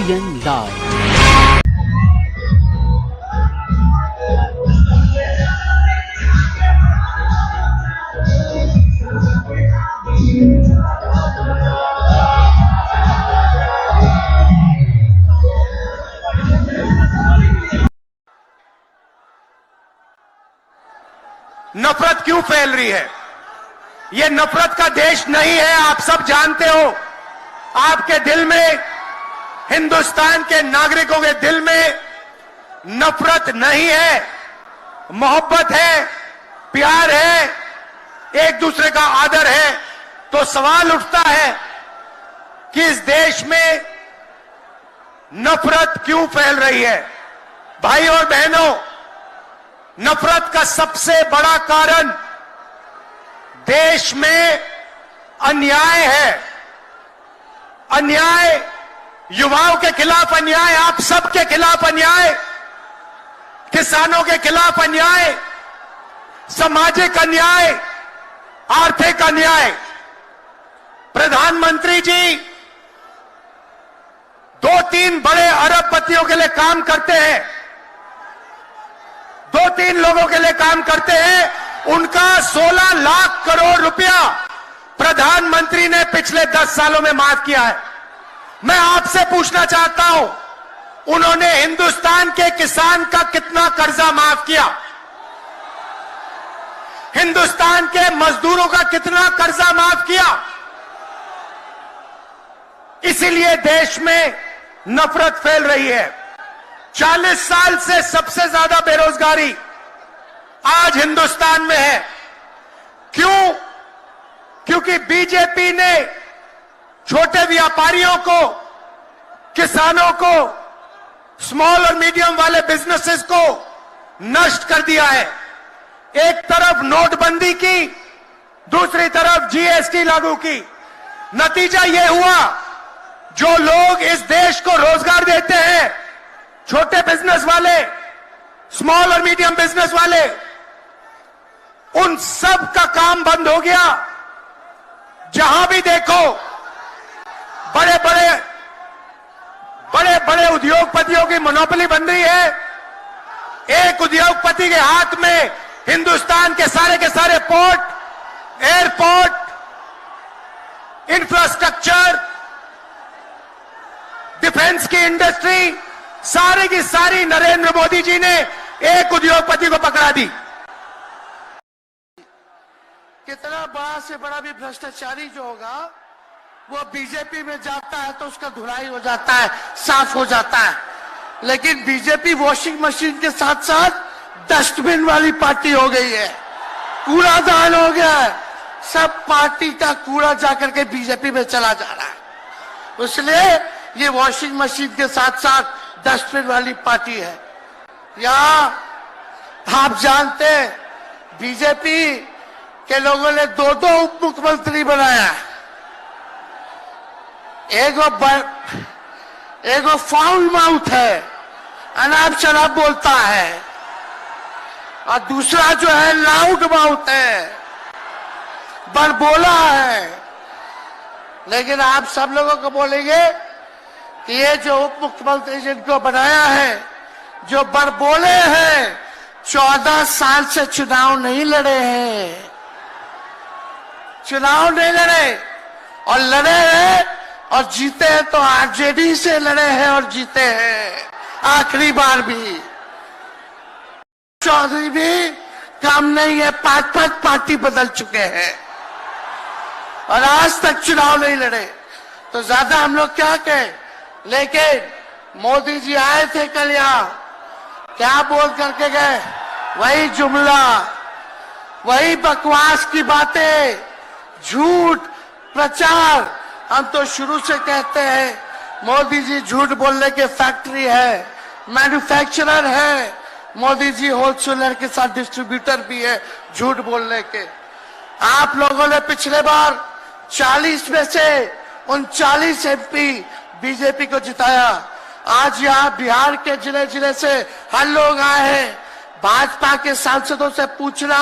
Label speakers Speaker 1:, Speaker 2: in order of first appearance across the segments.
Speaker 1: ABN live.
Speaker 2: नफरत क्यों फैल रही है? यह नफरत का देश नहीं है, आप सब जानते हो। आपके दिल में, हिंदुस्तान के नागरिकों के दिल में नफरत नहीं है, मोहब्बत है, प्यार है, एक दूसरे का आदर है। तो सवाल उठता है कि इस देश में नफरत क्यों फैल रही है? भाई और बहनों, नफरत का सबसे बड़ा कारण देश में अन्याय है। अन्याय, युवाओं के खिलाफ अन्याय, आप सबके खिलाफ अन्याय, किसानों के खिलाफ अन्याय, सामाजिक अन्याय, आर्थिक अन्याय। प्रधानमंत्री जी 2-3 बड़े अरबपतियों के लिए काम करते हैं, 2-3 लोगों के लिए काम करते हैं। उनका 16 लाख करोड़ रुपया प्रधानमंत्री ने पिछले 10 सालों में माफ किया है। मैं आपसे पूछना चाहता हूं, उन्होंने हिंदुस्तान के किसान का कितना कर्जा माफ किया? हिंदुस्तान के मजदूरों का कितना कर्जा माफ किया? इसीलिए देश में नफरत फैल रही है। 40 साल से सबसे ज्यादा बेरोजगारी आज हिंदुस्तान में है। क्यों? क्योंकि बीजेपी ने छोटे व्यापारियों को, किसानों को, स्मॉल और मीडियम वाले बिजनेसेस को नष्ट कर दिया है। एक तरफ नोटबंदी की, दूसरी तरफ जीएसटी लागू की। नतीजा यह हुआ, जो लोग इस देश को रोजगार देते हैं, छोटे बिजनेस वाले, स्मॉल और मीडियम बिजनेस वाले, उन सब का काम बंद हो गया। जहां भी देखो बड़े बड़े उद्योगपतियों की मोनोपोली बन रही है। एक उद्योगपति के हाथ में हिंदुस्तान के सारे पोर्ट, एयरपोर्ट, इंफ्रास्ट्रक्चर, डिफेंस की इंडस्ट्री, सारी की सारी नरेंद्र मोदी जी ने एक उद्योगपति को पकड़ा दी।
Speaker 3: कितना बड़ा से बड़ा भी भ्रष्टाचारी जो होगा, वो बीजेपी में जाता है तो उसका धुलाई हो जाता है, साफ हो जाता है। लेकिन बीजेपी वॉशिंग मशीन के साथ साथ डस्टबिन वाली पार्टी हो गई है, कूड़ादान हो गया है। सब पार्टी का कूड़ा जाकर के बीजेपी में चला जा रहा है। इसलिए ये वॉशिंग मशीन के साथ साथ डस्टबिन वाली पार्टी है। यहां आप जानते हैं, बीजेपी के लोगों ने 2 उप मुख्यमंत्री बनाया। एगो फाउल माउथ है, अनाप शराब बोलता है, और दूसरा जो है लाउड माउथ है, बड़बोला है। लेकिन आप सब लोगों को बोलेंगे कि ये जो उप मुख्यमंत्री जिनको बनाया है, जो बड़बोले हैं, 14 साल से चुनाव नहीं लड़े हैं, चुनाव नहीं लड़े, और लड़े हैं और जीते हैं तो आरजेडी से लड़े हैं और जीते हैं आखिरी बार भी। चौधरी भी काम नहीं है, 5 पार्टी बदल चुके हैं और आज तक चुनाव नहीं लड़े। तो ज्यादा हम लोग क्या कहें? लेकिन मोदी जी आए थे कल यहां, क्या बोल करके गए? वही जुमला, वही बकवास की बातें, झूठ प्रचार। हम तो शुरू से कहते हैं मोदी जी झूठ बोलने के फैक्ट्री है, मैन्युफैक्चरर है। मोदी जी होलसेलर के साथ डिस्ट्रीब्यूटर भी है झूठ बोलने के। आप लोगों ने पिछले बार 40 में से 39 एमपी बीजेपी को जिताया। आज यहाँ बिहार के जिले से हर लोग आए हैं भाजपा के सांसदों से पूछना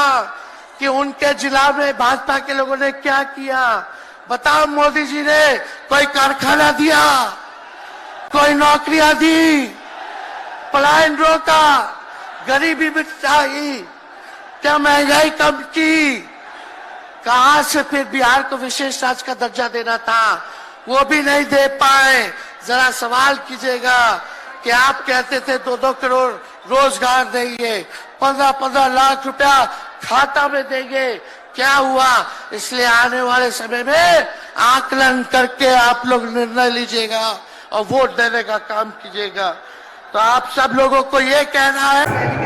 Speaker 3: कि उनके जिला में भाजपा के लोगों ने क्या किया। बताओ, मोदी जी ने कोई कारखाना दिया, कोई नौकरियां दी, पलायन रोका, गरीबी मिटाई, क्या महंगाई कम की, कहां से फिर बिहार को विशेष राज्य का दर्जा देना था, वो भी नहीं दे पाए। जरा सवाल कीजिएगा कि आप कहते थे 2-2 करोड़ रोजगार देंगे, 15-15 लाख रुपया खाता में देंगे, क्या हुआ? इसलिए आने वाले समय में आकलन करके आप लोग निर्णय लीजिएगा और वोट देने का काम कीजिएगा। तो आप सब लोगों को ये कहना है